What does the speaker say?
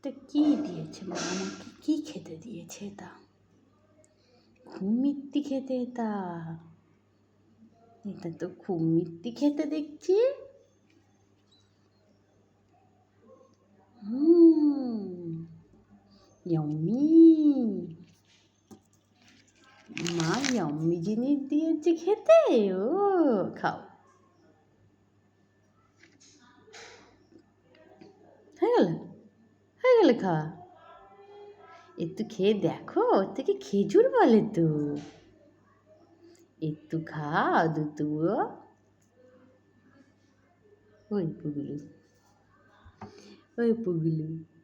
এটা কী দিয়েছে মা আমাকে? কী খেতে দিয়েছে এটা? খুব মিষ্টি খেতে এটা। এটা তো খুব মিষ্টি খেতে দেখছি। ইয়াম্মি। মা ইয়াম্মি জিনিস দিয়েছে খেতে। ও খাও। হয়ে গেলে খাওয়া। একটু খেয়ে দেখো, ওর থেকে খেজুর বলে তো। একটু খাও দুতু। ওই পুগলু, ওই পুগলু।